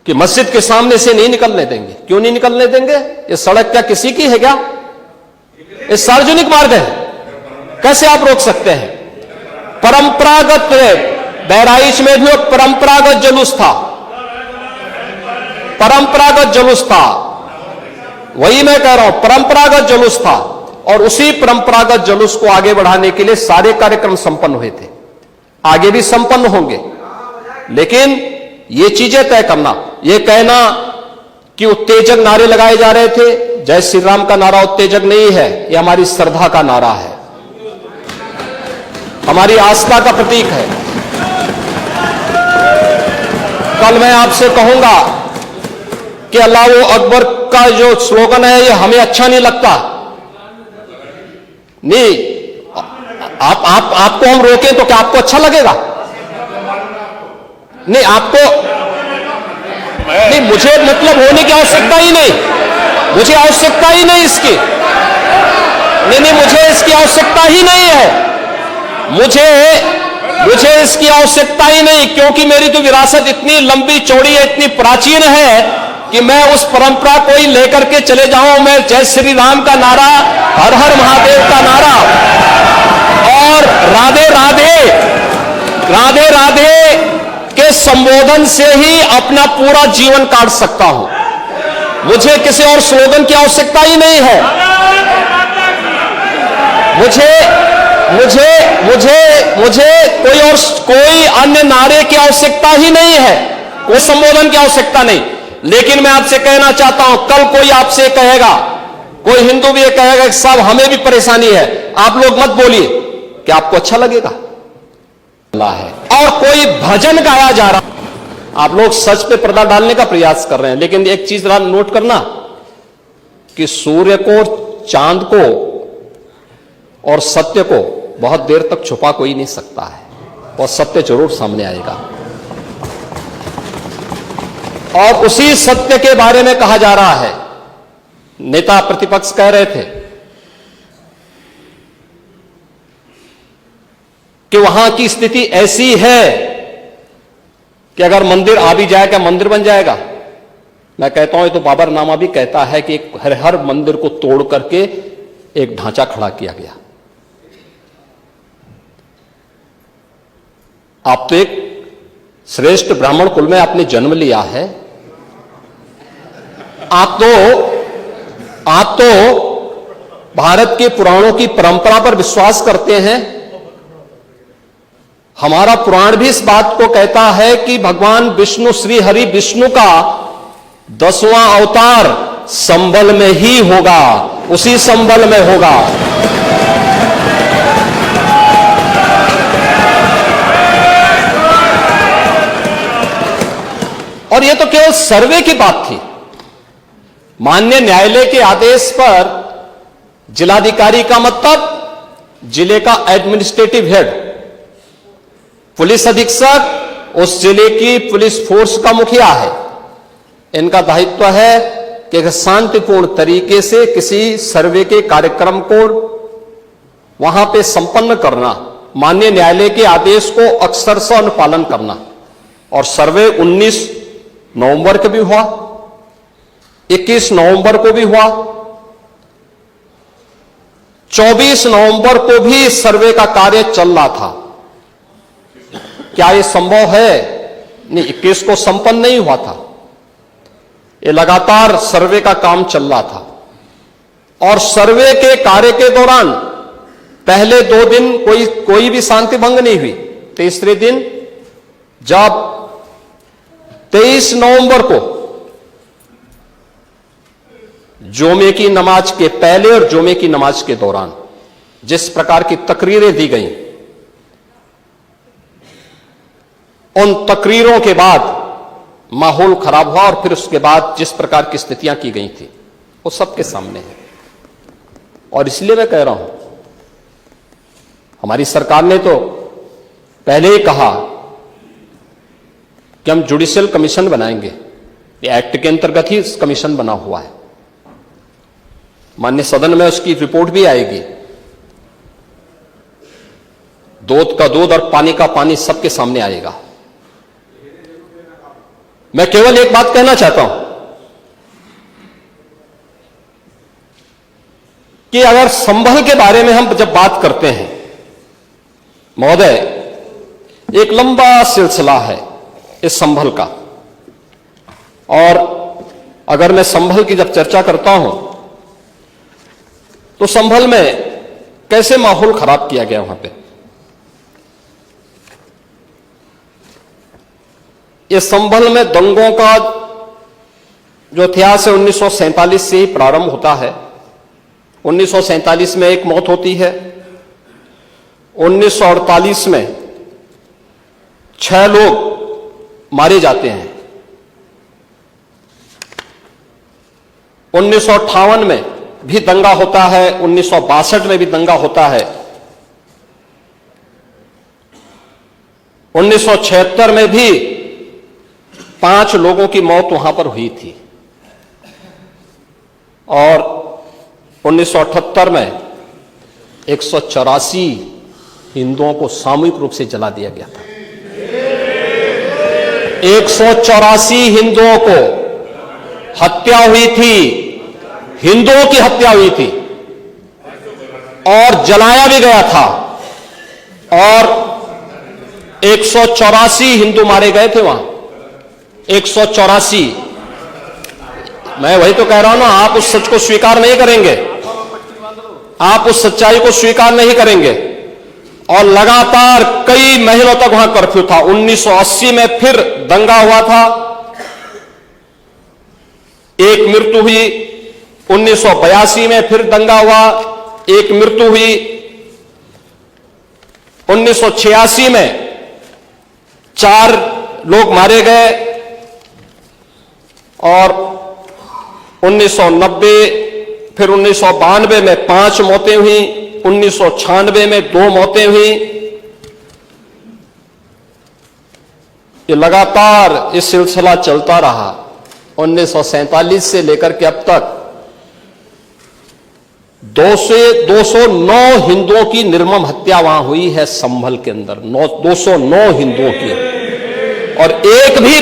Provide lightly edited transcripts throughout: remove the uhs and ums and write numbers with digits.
कि मस्जिद के सामने से नहीं निकलने देंगे। क्यों नहीं निकलने देंगे? ये सड़क क्या किसी की है क्या? ये सार्वजनिक मार्ग है, कैसे आप रोक सकते हैं? परंपरागत बहराइच में भी परंपरागत जुलूस था, परंपरागत जुलूस था, वही मैं कह रहा हूं, परंपरागत जुलूस था। और उसी परंपरागत जुलूस को आगे बढ़ाने के लिए सारे कार्यक्रम संपन्न हुए थे, आगे भी संपन्न होंगे। लेकिन ये चीजें तय करना, ये कहना कि उत्तेजक नारे लगाए जा रहे थे, जय श्री राम का नारा उत्तेजक नहीं है, ये हमारी श्रद्धा का नारा है, हमारी आस्था का प्रतीक है। कल मैं आपसे कहूंगा कि अल्लाह वो अकबर का जो स्लोगन है ये हमें अच्छा नहीं लगता, नहीं, आपको हम रोकें तो क्या आपको अच्छा लगेगा? नहीं, आपको नहीं, मुझे मतलब होने की आवश्यकता ही नहीं, मुझे आवश्यकता ही नहीं इसकी, नहीं, मुझे इसकी आवश्यकता ही नहीं है, मुझे इसकी आवश्यकता ही नहीं, क्योंकि मेरी तो विरासत इतनी लंबी चौड़ी है, इतनी प्राचीन है कि मैं उस परंपरा को ही लेकर के चले जाऊं। मैं जय श्री राम का नारा, हर हर महादेव का नारा और राधे राधे, राधे राधे के संबोधन से ही अपना पूरा जीवन काट सकता हूं। मुझे किसी और स्लोगन की आवश्यकता ही नहीं है, मुझे कोई अन्य नारे की आवश्यकता ही नहीं है, कोई संबोधन की आवश्यकता नहीं। लेकिन मैं आपसे कहना चाहता हूं, कल कोई आपसे कहेगा, कोई हिंदू भी ये कहेगा कि साहब हमें भी परेशानी है, आप लोग मत बोलिए, क्या आपको अच्छा लगेगा? है और कोई भजन गाया जा रहा, आप लोग सच पे पर्दा डालने का प्रयास कर रहे हैं। लेकिन एक चीज जरा नोट करना कि सूर्य को, चांद को और सत्य को बहुत देर तक छुपा कोई नहीं सकता है, और सत्य जरूर सामने आएगा। और उसी सत्य के बारे में कहा जा रहा है, नेता प्रतिपक्ष कह रहे थे कि वहां की स्थिति ऐसी है कि अगर मंदिर आ भी जाएगा, मंदिर बन जाएगा। मैं कहता हूं, ये तो बाबरनामा भी कहता है कि हर मंदिर को तोड़ करके एक ढांचा खड़ा किया गया। आप तो एक श्रेष्ठ ब्राह्मण कुल में आपने जन्म लिया है, आप तो भारत के पुराणों की परंपरा पर विश्वास करते हैं। हमारा पुराण भी इस बात को कहता है कि भगवान विष्णु, श्री हरि विष्णु का 10वां अवतार संबल में ही होगा, उसी संबल में होगा। और यह तो केवल सर्वे की बात थी। माननीय न्यायालय के आदेश पर जिलाधिकारी का मतलब जिले का एडमिनिस्ट्रेटिव हेड, पुलिस अधीक्षक उस जिले की पुलिस फोर्स का मुखिया है। इनका दायित्व है कि शांतिपूर्ण तरीके से किसी सर्वे के कार्यक्रम को वहां पे संपन्न करना, माननीय न्यायालय के आदेश को अक्षरशः अनुपालन करना। और सर्वे 19 नवंबर को भी हुआ, 21 नवंबर को भी हुआ, 24 नवंबर को भी सर्वे का कार्य चल रहा था। क्या यह संभव है? नहीं, 21 को संपन्न नहीं हुआ था, ये लगातार सर्वे का काम चल रहा था। और सर्वे के कार्य के दौरान पहले 2 दिन कोई भी शांति भंग नहीं हुई। तीसरे दिन जब 23 नवंबर को जुमे की नमाज के पहले और जुमे की नमाज के दौरान जिस प्रकार की तकरीरें दी गईं, उन तकरीरों के बाद माहौल खराब हुआ। और फिर उसके बाद जिस प्रकार की स्थितियां की गई थी वो सबके सामने है। और इसलिए मैं कह रहा हूं, हमारी सरकार ने तो पहले ही कहा कि हम जुडिशियल कमीशन बनाएंगे, ये एक्ट के अंतर्गत ही कमीशन बना हुआ है। माननीय सदन में उसकी रिपोर्ट भी आएगी। दूध का दूध और पानी का पानी सबके सामने आएगा। मैं केवल एक बात कहना चाहता हूं कि अगर संभल के बारे में हम जब बात करते हैं महोदय, एक लंबा सिलसिला है इस संभल का, और अगर मैं संभल की जब चर्चा करता हूं तो संभल में कैसे माहौल खराब किया गया वहां पे। ये संभल में दंगों का जो इतिहास है 1947 से ही प्रारंभ होता है। 1947 में एक मौत होती है, 1948 में 6 लोग मारे जाते हैं, 1958 में भी दंगा होता है, 1962 में भी दंगा होता है, 1976 में भी 5 लोगों की मौत वहां पर हुई थी, और 1978 में 184 हिंदुओं को सामूहिक रूप से जला दिया गया था। 184 हिंदुओं को हत्या हुई थी, हिंदुओं की हत्या हुई थी और जलाया भी गया था, और 184 हिंदू मारे गए थे वहां। 184। मैं वही तो कह रहा हूं ना, आप उस सच को स्वीकार नहीं करेंगे, आप उस सच्चाई को स्वीकार नहीं करेंगे, और लगातार कई महीनों तक वहां कर्फ्यू था। 1980 में फिर दंगा हुआ था, एक मृत्यु हुई। 1982 में फिर दंगा हुआ, एक मृत्यु हुई। 1986 में 4 लोग मारे गए, और 1990 फिर 1992 में 5 मौतें हुई, 1996 में 2 मौतें हुई। ये लगातार ये सिलसिला चलता रहा 1947 से लेकर के अब तक। 209 हिंदुओं की निर्मम हत्या वहां हुई है संभल के अंदर, 209 हिंदुओं की, और एक भी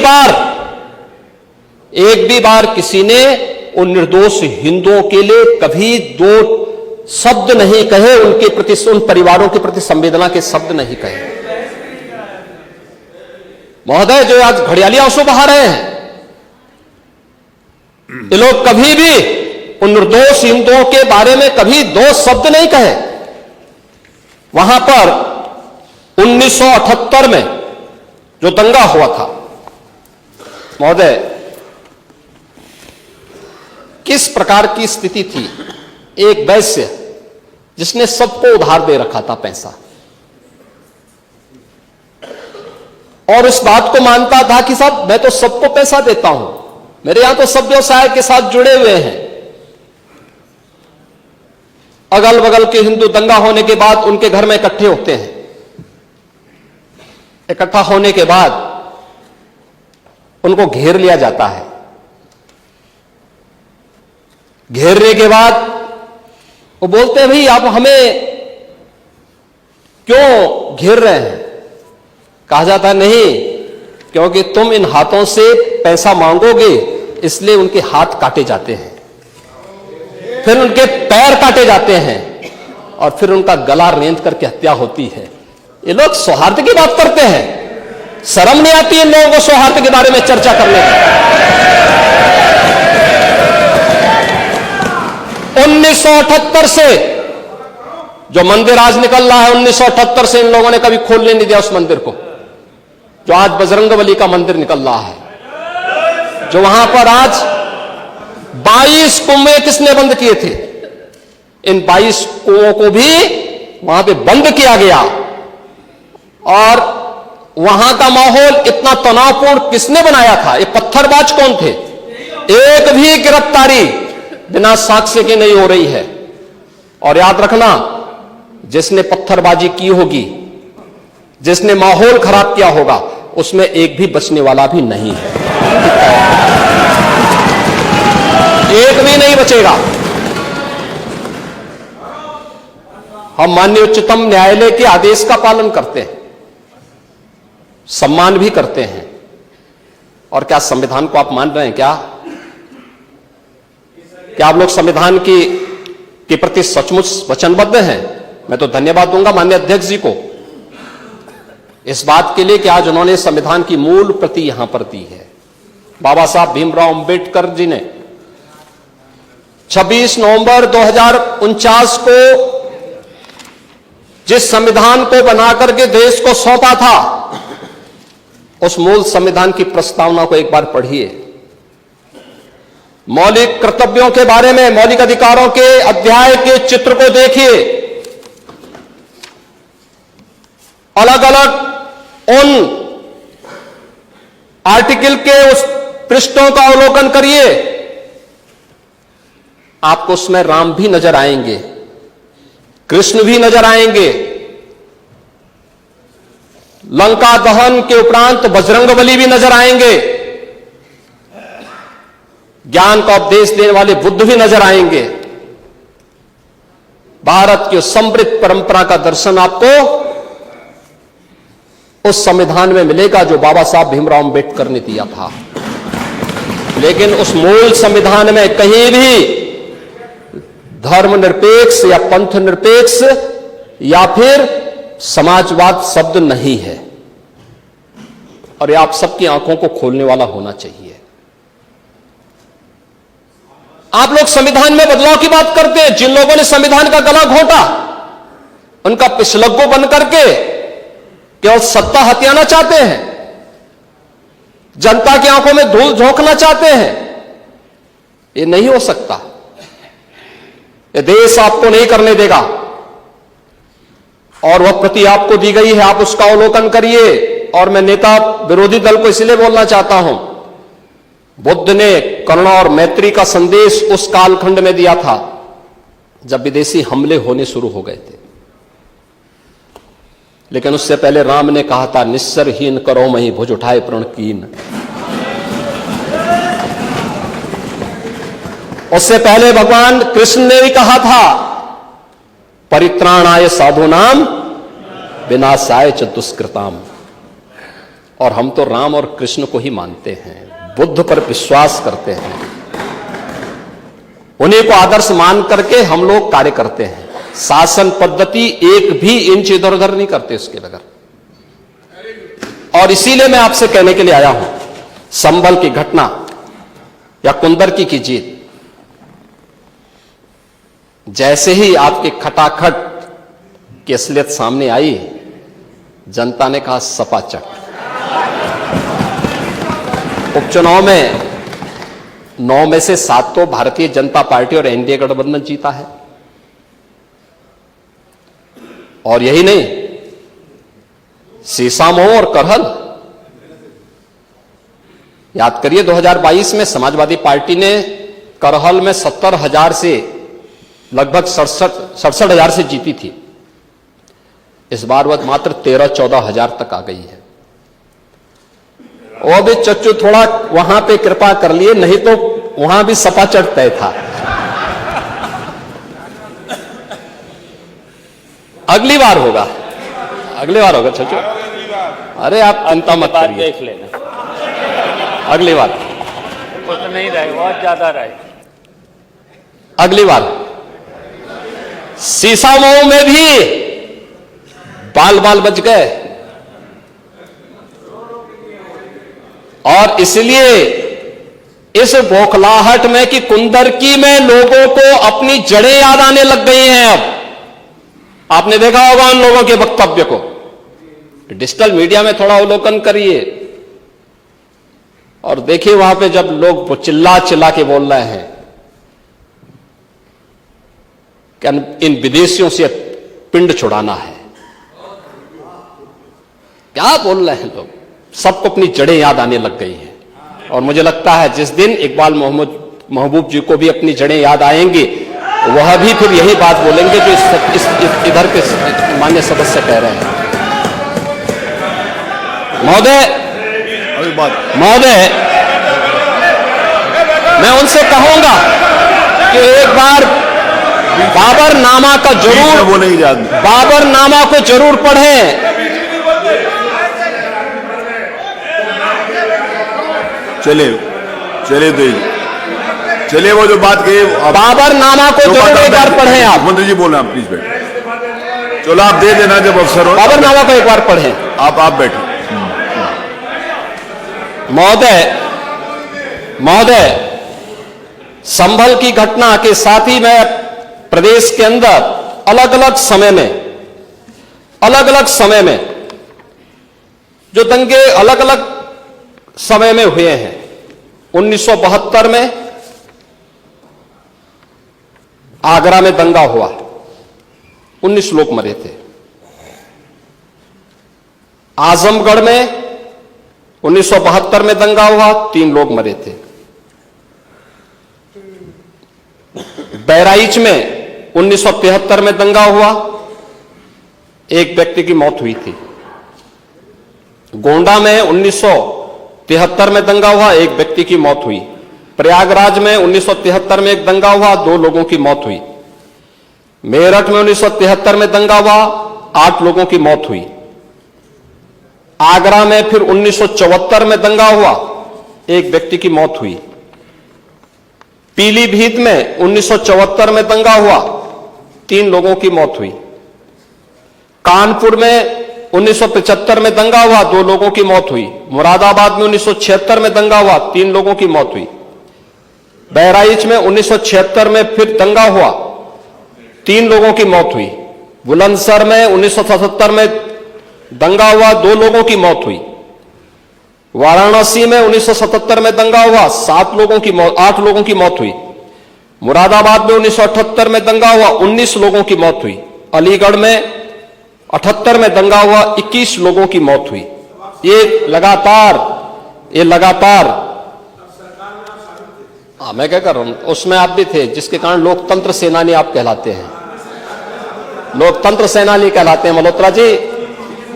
बार किसी ने उन निर्दोष हिंदुओं के लिए कभी 2 शब्द नहीं कहे, उनके प्रति, उन परिवारों के प्रति संवेदना के शब्द नहीं कहे। महोदय, जो आज घड़ियाली आंसू बहा रहे हैं, ये लोग कभी भी उन निर्दोष हिंदुओं के बारे में कभी 2 शब्द नहीं कहे। वहां पर 1978 में जो दंगा हुआ था महोदय, किस प्रकार की स्थिति थी। एक वैश्य जिसने सबको उधार दे रखा था पैसा, और इस बात को मानता था कि साहब मैं तो सबको पैसा देता हूं, मेरे यहां तो सब व्यवसाय के साथ जुड़े हुए हैं। अगल बगल के हिंदू दंगा होने के बाद उनके घर में इकट्ठे होते हैं। इकट्ठा होने के बाद उनको घेर लिया जाता है। घेरने के बाद वो बोलते हैं, भाई आप हमें क्यों घेर रहे हैं? कहा जाता है, नहीं, क्योंकि तुम इन हाथों से पैसा मांगोगे, इसलिए उनके हाथ काटे जाते हैं, फिर उनके पैर काटे जाते हैं, और फिर उनका गला रेंध करके हत्या होती है। ये लोग सौहार्द की बात करते हैं, शर्म नहीं आती इन लोगों को सौहार्द के बारे में चर्चा करने की। 1978 से जो मंदिर आज निकल रहा है, 1978 से इन लोगों ने कभी खोलने नहीं दिया उस मंदिर को, जो आज बजरंगबली का मंदिर निकल रहा है, जो वहां पर आज 22 कुएं किसने बंद किए थे? इन 22 कुओं को भी वहां पे बंद किया गया, और वहां का माहौल इतना तनावपूर्ण किसने बनाया था? ये पत्थरबाज कौन थे? एक भी गिरफ्तारी बिना साक्ष्य के नहीं हो रही है। और याद रखना, जिसने पत्थरबाजी की होगी, जिसने माहौल खराब किया होगा, उसमें एक भी बचने वाला भी नहीं है, एक भी नहीं बचेगा। हम माननीय उच्चतम न्यायालय के आदेश का पालन करते हैं, सम्मान भी करते हैं, और क्या संविधान को आप मान रहे हैं? क्या आप लोग संविधान के प्रति सचमुच वचनबद्ध हैं? मैं तो धन्यवाद दूंगा माननीय अध्यक्ष जी को इस बात के लिए कि आज उन्होंने संविधान की मूल प्रति यहां पर दी है। बाबा साहब भीमराव अंबेडकर जी ने 26 नवंबर 2049 को जिस संविधान को बनाकर के देश को सौंपा था, उस मूल संविधान की प्रस्तावना को एक बार पढ़िए। मौलिक कर्तव्यों के बारे में, मौलिक अधिकारों के अध्याय के चित्र को देखिए। अलग अलग उन आर्टिकल के उस पृष्ठों का अवलोकन करिए, आपको उसमें राम भी नजर आएंगे, कृष्ण भी नजर आएंगे। लंका दहन के उपरांत बजरंगबली भी नजर आएंगे। ज्ञान का उपदेश देने वाले बुद्ध भी नजर आएंगे। भारत की समृद्ध परंपरा का दर्शन आपको उस संविधान में मिलेगा जो बाबा साहब भीमराव अंबेडकर ने दिया था। लेकिन उस मूल संविधान में कहीं भी धर्मनिरपेक्ष या पंथ निरपेक्ष या फिर समाजवाद शब्द नहीं है, और यह आप सबकी आंखों को खोलने वाला होना चाहिए। आप लोग संविधान में बदलाव की बात करते हैं। जिन लोगों ने संविधान का गला घोंटा, उनका पिछलग्गू बन करके केवल सत्ता हथियाना चाहते हैं, जनता की आंखों में धूल झोंकना चाहते हैं। यह नहीं हो सकता। यह देश आपको नहीं करने देगा, और वह प्रति आपको दी गई है, आप उसका अवलोकन करिए। और मैं नेता विरोधी दल को इसलिए बोलना चाहता हूं, बुद्ध ने करुणा और मैत्री का संदेश उस कालखंड में दिया था जब विदेशी हमले होने शुरू हो गए थे। लेकिन उससे पहले राम ने कहा था, निस्सरहीन करो मही भुज उठाए प्रण कीन। उससे पहले भगवान कृष्ण ने भी कहा था, परित्राणाय साधूनाम विनाशाय च दुष्कृताम। और हम तो राम और कृष्ण को ही मानते हैं, बुद्ध पर विश्वास करते हैं, उन्हीं को आदर्श मान करके हम लोग कार्य करते हैं। शासन पद्धति एक भी इंच इधर उधर नहीं करते उसके बगैर। और इसीलिए मैं आपसे कहने के लिए आया हूं, संभल की घटना या कुंदरकी की जीत, जैसे ही आपके खटाखट की असलियत सामने आई, जनता ने कहा सपाचट। उपचुनाव में 9 में से 7 तो भारतीय जनता पार्टी और एनडीए गठबंधन जीता है। और यही नहीं, सीसामऊ और करहल, याद करिए 2022 में समाजवादी पार्टी ने करहल में 70,000 से लगभग 67,000 से जीती थी। इस बार वह मात्र 13-14 तक आ गई है। वो भी चच्चू थोड़ा वहां पे कृपा कर लिए, नहीं तो वहां भी सपाचट तय था। अगली बार होगा, अगली बार होगा चच्चू। अरे आप चिंता मत करिए, देख लेना अगली बार। कुछ नहीं रहे, बहुत ज्यादा रहे। अगली बार सीसामऊ में भी बाल बाल बच गए, और इसलिए इस बौखलाहट में कि कुंदरकी में लोगों को अपनी जड़ें याद आने लग गई हैं। अब आपने देखा होगा उन लोगों के वक्तव्य को, डिजिटल मीडिया में थोड़ा अवलोकन करिए और देखिए वहां पे जब लोग चिल्ला चिल्ला के बोल रहे हैं कि इन विदेशियों से पिंड छुड़ाना है, क्या बोल रहे हैं लोग। सबको अपनी जड़ें याद आने लग गई हैं, और मुझे लगता है जिस दिन इकबाल महबूब जी को भी अपनी जड़ें याद आएंगी, वह भी फिर यही बात बोलेंगे जो इधर के मान्य सदस्य कह रहे हैं। महोदय, मैं उनसे कहूंगा कि एक बार बाबरनामा का जरूर, बाबरनामा को जरूर पढ़ें। चलिए तो चलिए वो जो बात कही बाबरनामा को जरूर एक बार पढ़ें आप। मुख्यमंत्री जी बोल रहे हैं, प्लीज बैठे। चलो आप दे देना जब अवसर हो। बाबरनामा को एक बार पढ़ें आप बैठो। महोदय, संभल की घटना के साथ ही मैं प्रदेश के अंदर अलग अलग समय में जो दंगे अलग अलग समय में हुए हैं। 1972 में आगरा में दंगा हुआ, 19 लोग मरे थे। आजमगढ़ में 1972 में दंगा हुआ, 3 लोग मरे थे। बहराइच में 1973 में दंगा हुआ, 1 व्यक्ति की मौत हुई थी। गोंडा में 1973 में दंगा हुआ, 1 व्यक्ति की मौत हुई। प्रयागराज में 1973 में एक दंगा हुआ, 2 लोगों की मौत हुई। मेरठ में 1973 में दंगा हुआ, 8 लोगों की मौत हुई। आगरा में फिर 1974 में दंगा हुआ, 1 व्यक्ति की मौत हुई। पीलीभीत में 1974 में दंगा हुआ, 3 लोगों की मौत हुई। कानपुर में 1975 में दंगा हुआ, 2 लोगों की मौत हुई। मुरादाबाद में 1976 में दंगा हुआ, 3 लोगों की मौत हुई। बहराइच में 1976 में फिर दंगा हुआ, 3 लोगों की मौत हुई। बुलंदशहर में 1977 में दंगा हुआ, 2 लोगों की मौत हुई। वाराणसी में 1977 में दंगा हुआ, 8 लोगों की मौत हुई। मुरादाबाद में 1978 में दंगा हुआ, 19 लोगों की मौत हुई। अलीगढ़ में 78 में दंगा हुआ, 21 लोगों की मौत हुई। ये लगातार मैं क्या कर रहा हूं, उसमें आप भी थे, जिसके कारण लोकतंत्र सेनानी आप कहलाते हैं, लोकतंत्र सेनानी कहलाते हैं मल्होत्रा जी।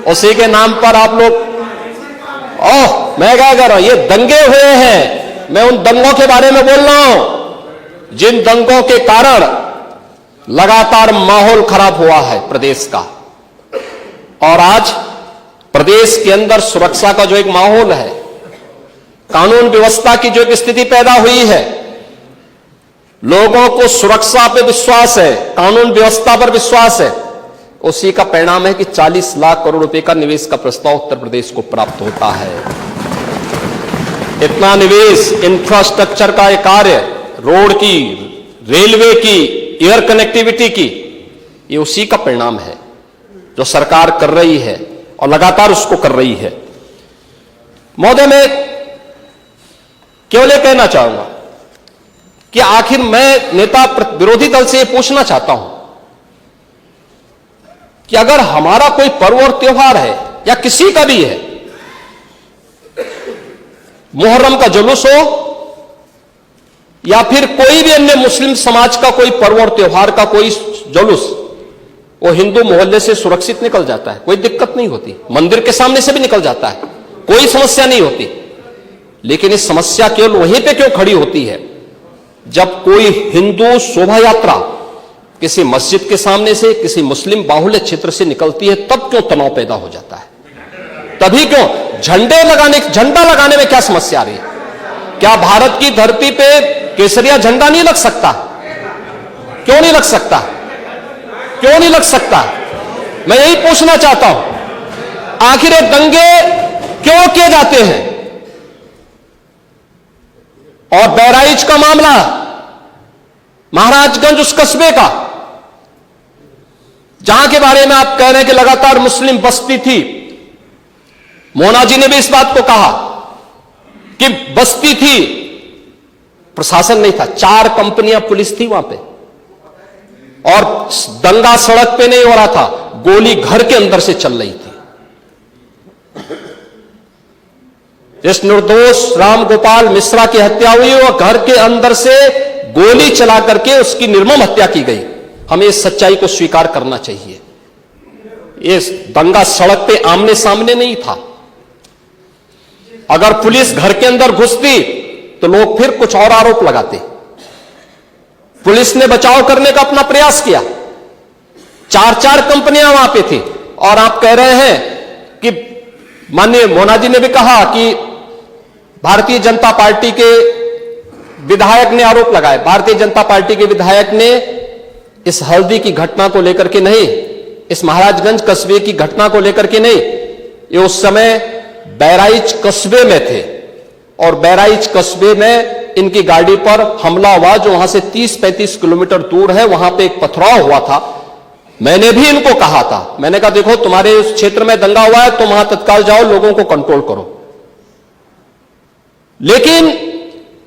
उसी के नाम पर आप लोग मैं क्या कर रहा हूं, ये दंगे हुए हैं, मैं उन दंगों के बारे में बोल रहा हूं जिन दंगों के कारण लगातार माहौल खराब हुआ है प्रदेश का। और आज प्रदेश के अंदर सुरक्षा का जो एक माहौल है, कानून व्यवस्था की जो एक स्थिति पैदा हुई है, लोगों को सुरक्षा पे विश्वास है, कानून व्यवस्था पर विश्वास है, उसी का परिणाम है कि 40 लाख करोड़ रुपए का निवेश का प्रस्ताव उत्तर प्रदेश को प्राप्त होता है। इतना निवेश, इंफ्रास्ट्रक्चर का एक कार्य, रोड की, रेलवे की, एयर कनेक्टिविटी की, ये उसी का परिणाम है जो सरकार कर रही है और लगातार उसको कर रही है। महोदय, मैं केवल ये कहना चाहूंगा कि आखिर मैं नेता विरोधी दल से ये पूछना चाहता हूं कि अगर हमारा कोई पर्व और त्योहार है या किसी का भी है, मुहर्रम का जुलूस हो या फिर कोई भी अन्य मुस्लिम समाज का कोई पर्व और त्योहार का कोई जुलूस, वो हिंदू मोहल्ले से सुरक्षित निकल जाता है, कोई दिक्कत नहीं होती, मंदिर के सामने से भी निकल जाता है, कोई समस्या नहीं होती। लेकिन इस समस्या केवल वहीं पे क्यों खड़ी होती है जब कोई हिंदू शोभा यात्रा किसी मस्जिद के सामने से, किसी मुस्लिम बाहुल्य क्षेत्र से निकलती है, तब क्यों तनाव पैदा हो जाता है? तभी क्यों झंडा लगाने में क्या समस्या आ रही है? क्या भारत की धरती पे केसरिया झंडा नहीं लग सकता? क्यों नहीं लग सकता? क्यों नहीं लग सकता? मैं यही पूछना चाहता हूं, आखिर ये दंगे क्यों किए जाते हैं? और बहराइच का मामला, महाराजगंज उस कस्बे का, जहां के बारे में आप कह रहे हैं कि लगातार मुस्लिम बस्ती थी, मोना जी ने भी इस बात को कहा कि बस्ती थी, प्रशासन नहीं था, 4 कंपनियां पुलिस थी वहां पे, और दंगा सड़क पे नहीं हो रहा था, गोली घर के अंदर से चल रही थी। जिस निर्दोष राम गोपाल मिश्रा की हत्या हुई, और घर के अंदर से गोली चला करके उसकी निर्मम हत्या की गई। हमें इस सच्चाई को स्वीकार करना चाहिए। ये दंगा सड़क पे आमने सामने नहीं था। अगर पुलिस घर के अंदर घुसती तो लोग फिर कुछ और आरोप लगाते। पुलिस ने बचाव करने का अपना प्रयास किया, 4 कंपनियां वहां पे थी, और आप कह रहे हैं कि माननीय मोना जी ने भी कहा कि भारतीय जनता पार्टी के विधायक ने आरोप लगाया, भारतीय जनता पार्टी के विधायक ने इस हल्दी की घटना को लेकर के नहीं, इस महाराजगंज कस्बे की घटना को लेकर के नहीं, ये उस समय बहराइच कस्बे में थे और बहराइच कस्बे में इनकी गाड़ी पर हमला हुआ, जो वहां से 30-35 किलोमीटर दूर है, वहां पे एक पथराव हुआ था। मैंने भी इनको कहा था, मैंने कहा देखो तुम्हारे उस क्षेत्र में दंगा हुआ है, तुम वहां तत्काल जाओ, लोगों को कंट्रोल करो। लेकिन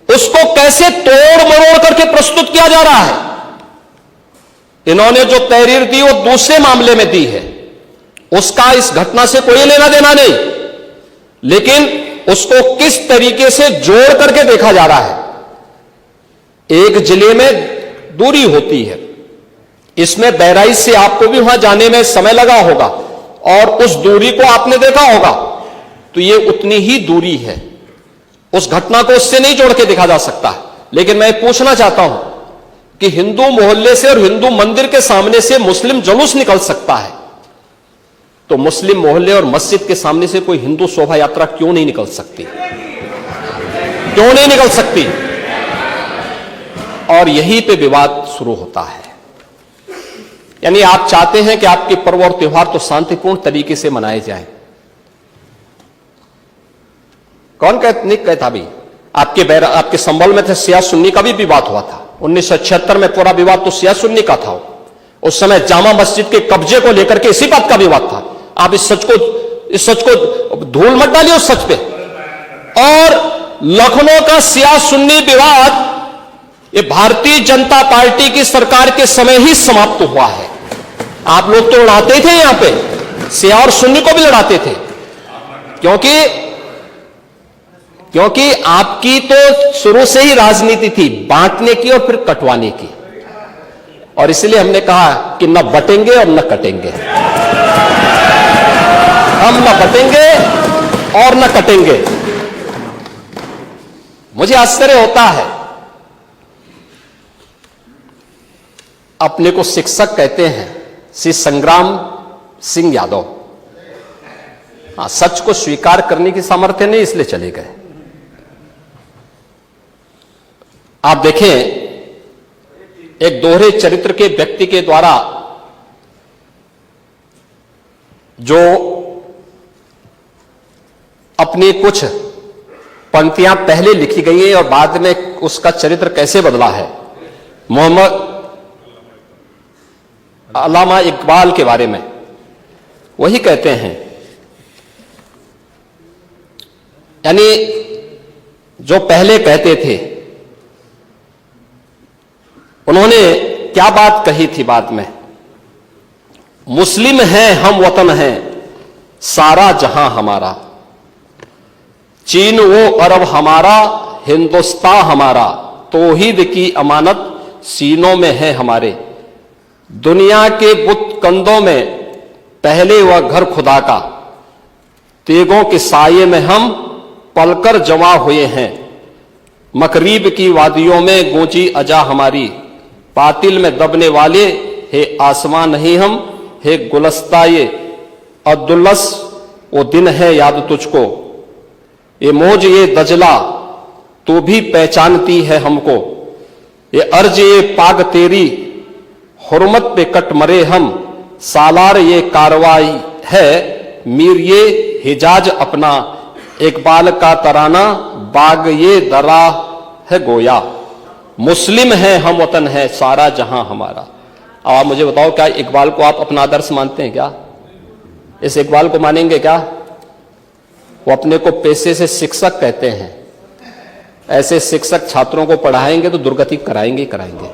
उसको कैसे तोड़ मरोड़ करके प्रस्तुत किया जा रहा है। इन्होंने जो तहरीर दी वो दूसरे मामले में दी है, उसका इस घटना से कोई लेना देना नहीं, लेकिन उसको किस तरीके से जोड़ करके देखा जा रहा है। एक जिले में दूरी होती है, इसमें बहराइच से आपको भी वहां जाने में समय लगा होगा और उस दूरी को आपने देखा होगा, तो ये उतनी ही दूरी है, उस घटना को उससे नहीं जोड़ के देखा जा सकता। लेकिन मैं पूछना चाहता हूं कि हिंदू मोहल्ले से और हिंदू मंदिर के सामने से मुस्लिम जुलूस निकल सकता है, तो मुस्लिम मोहल्ले और मस्जिद के सामने से कोई हिंदू शोभा यात्रा क्यों नहीं निकल सकती, क्यों नहीं निकल सकती? और यहीं पे विवाद शुरू होता है। यानी आप चाहते हैं कि आपके पर्व और त्योहार तो शांतिपूर्ण तरीके से मनाए जाएं। कौन नहीं कहता भी? आपके संबल में थे शिया सुन्नी का भी विवाद हुआ था 1976 में, पूरा विवाद तो शिया सुन्नी का था। उस समय जामा मस्जिद के कब्जे को लेकर के इसी बात का विवाद था। आप इस सच को धूल मत डालिए उस सच पे। और लखनऊ का शिया सुन्नी विवाद ये भारतीय जनता पार्टी की सरकार के समय ही समाप्त हुआ है। आप लोग तो लड़ाते थे, यहां पे शिया और सुन्नी को भी लड़ाते थे, क्योंकि आपकी तो शुरू से ही राजनीति थी बांटने की और फिर कटवाने की, और इसलिए हमने कहा कि न बटेंगे और न कटेंगे, हम न बटेंगे और न कटेंगे। मुझे आश्चर्य होता है, अपने को शिक्षक कहते हैं श्री संग्राम सिंह यादव, हाँ, सच को स्वीकार करने की सामर्थ्य नहीं, इसलिए चले गए। आप देखें, एक दोहरे चरित्र के व्यक्ति के द्वारा जो अपनी कुछ पंक्तियां पहले लिखी गई हैं और बाद में उसका चरित्र कैसे बदला है, मोहम्मद अल्लामा इकबाल के बारे में वही कहते हैं। यानी जो पहले कहते थे, उन्होंने क्या बात कही थी बाद में? मुस्लिम हैं हम, वतन हैं सारा जहां हमारा, चीन वो अरब हमारा, हिंदुस्तान हमारा, तौहीद की अमानत सीनों में है हमारे। दुनिया के बुत कंदों में पहले वह घर खुदा का, तेगों के साये में हम पलकर जमा हुए हैं। मकरीब की वादियों में गूंजी अजा हमारी, पातिल में दबने वाले हे आसमां नहीं हम, हे गुलस्ता ये अब्दुल्लस वो दिन है याद तुझको, ये मौज ये दजला तू भी पहचानती है हमको, ये अर्ज ये पाग तेरी हुर्मत पे कट मरे हम, सालार ये कार्रवाई है मीर ये हिजाज अपना, इकबाल का तराना बाग ये दरा है गोया। मुस्लिम है हम, वतन है सारा जहां हमारा। अब आप मुझे बताओ, क्या इकबाल को आप अपना आदर्श मानते हैं क्या? इस इकबाल को मानेंगे क्या? वो अपने को पेशे से शिक्षक कहते हैं। ऐसे शिक्षक छात्रों को पढ़ाएंगे तो दुर्गति कराएंगे ही कराएंगे।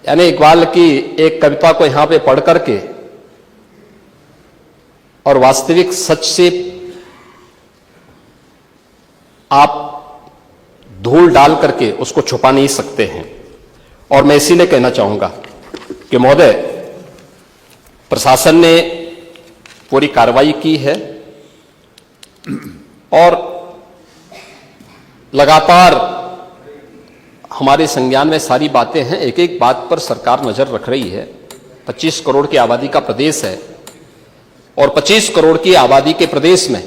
यानी इकबाल की एक कविता को यहां पे पढ़ करके और वास्तविक सच से आप धूल डाल करके उसको छुपा नहीं सकते हैं। और मैं इसीलिए कहना चाहूंगा कि महोदय, प्रशासन ने पूरी कार्रवाई की है और लगातार हमारे संज्ञान में सारी बातें हैं। एक एक बात पर सरकार नजर रख रही है। 25 करोड़ की आबादी का प्रदेश है और 25 करोड़ की आबादी के प्रदेश में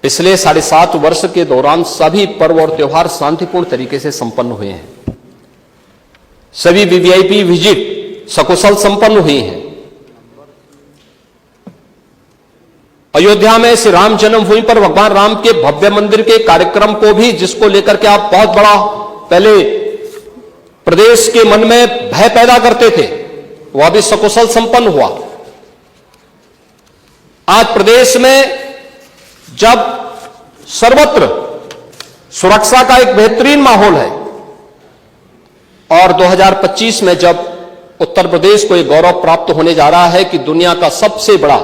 पिछले 7.5 वर्ष के दौरान सभी पर्व और त्योहार शांतिपूर्ण तरीके से संपन्न हुए हैं। सभी वीवीआईपी विजिट सकुशल संपन्न हुई हैं। अयोध्या में श्री राम जन्मभूमि पर भगवान राम के भव्य मंदिर के कार्यक्रम को भी, जिसको लेकर के आप बहुत बड़ा पहले प्रदेश के मन में भय पैदा करते थे, वह भी सकुशल संपन्न हुआ। आज प्रदेश में जब सर्वत्र सुरक्षा का एक बेहतरीन माहौल है और 2025 में जब उत्तर प्रदेश को एक गौरव प्राप्त होने जा रहा है कि दुनिया का सबसे बड़ा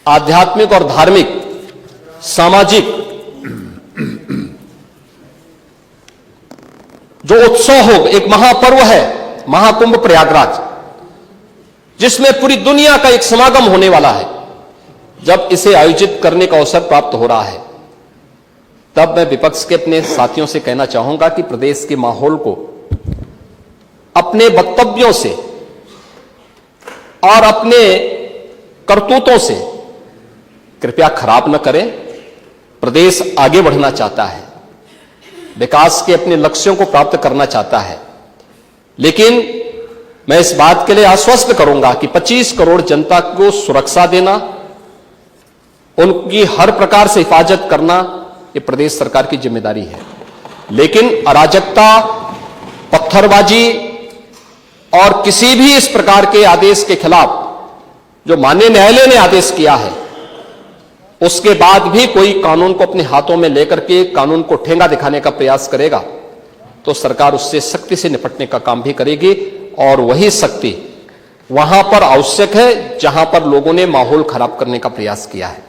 आध्यात्मिक और धार्मिक सामाजिक जो उत्सव हो, एक महापर्व है महाकुंभ प्रयागराज, जिसमें पूरी दुनिया का एक समागम होने वाला है, जब इसे आयोजित करने का अवसर प्राप्त हो रहा है, तब मैं विपक्ष के अपने साथियों से कहना चाहूंगा कि प्रदेश के माहौल को अपने वक्तव्यों से और अपने करतूतों से कृपया खराब न करें। प्रदेश आगे बढ़ना चाहता है, विकास के अपने लक्ष्यों को प्राप्त करना चाहता है, लेकिन मैं इस बात के लिए आश्वस्त करूंगा कि 25 करोड़ जनता को सुरक्षा देना, उनकी हर प्रकार से हिफाजत करना, यह प्रदेश सरकार की जिम्मेदारी है। लेकिन अराजकता, पत्थरबाजी और किसी भी इस प्रकार के आदेश के खिलाफ जो माननीय न्यायालय ने आदेश किया है, उसके बाद भी कोई कानून को अपने हाथों में लेकर के कानून को ठेंगा दिखाने का प्रयास करेगा, तो सरकार उससे सख्ती से निपटने का काम भी करेगी। और वही सख्ती वहां पर आवश्यक है जहां पर लोगों ने माहौल खराब करने का प्रयास किया है।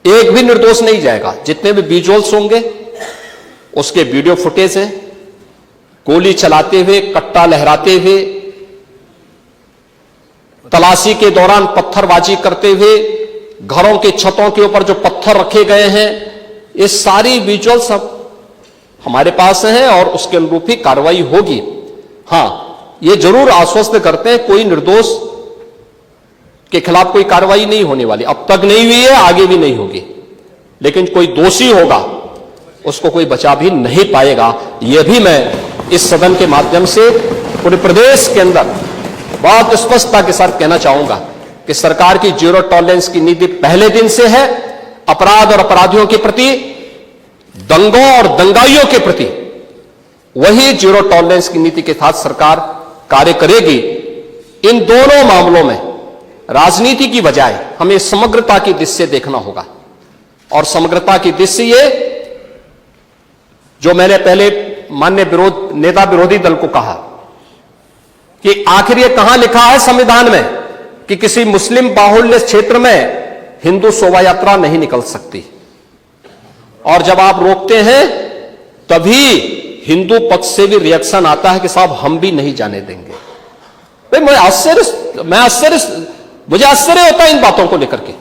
एक भी निर्दोष नहीं जाएगा। जितने भी विजुअल्स होंगे उसके वीडियो फुटेज हैं, गोली चलाते हुए, कट्टा लहराते हुए, तलाशी के दौरान पत्थरबाजी करते हुए, घरों के छतों के ऊपर जो पत्थर रखे गए हैं, ये सारी विजुअल्स हमारे पास हैं और उसके अनुरूप ही कार्रवाई होगी। हां, ये जरूर आश्वस्त करते हैं कोई निर्दोष के खिलाफ कोई कार्रवाई नहीं होने वाली, अब तक नहीं हुई है, आगे भी नहीं होगी, लेकिन कोई दोषी होगा उसको कोई बचा भी नहीं पाएगा। यह भी मैं इस सदन के माध्यम से पूरे प्रदेश के अंदर बहुत स्पष्टता के साथ कहना चाहूंगा कि सरकार की जीरो टॉलरेंस की नीति पहले दिन से है। अपराध और अपराधियों के प्रति, दंगों और दंगाइयों के प्रति वही जीरो टॉलरेंस की नीति के साथ सरकार कार्य करेगी। इन दोनों मामलों में राजनीति की बजाय हमें समग्रता की दृष्टि से देखना होगा, और समग्रता की दृष्टि से ये जो मैंने पहले माननीय नेता विरोधी दल को कहा कि आखिर ये कहां लिखा है संविधान में कि किसी मुस्लिम बाहुल्य क्षेत्र में हिंदू शोभा यात्रा नहीं निकल सकती, और जब आप रोकते हैं तभी हिंदू पक्ष से भी रिएक्शन आता है कि साहब हम भी नहीं जाने देंगे। मुझे आश्चर्य होता है इन बातों को लेकर के।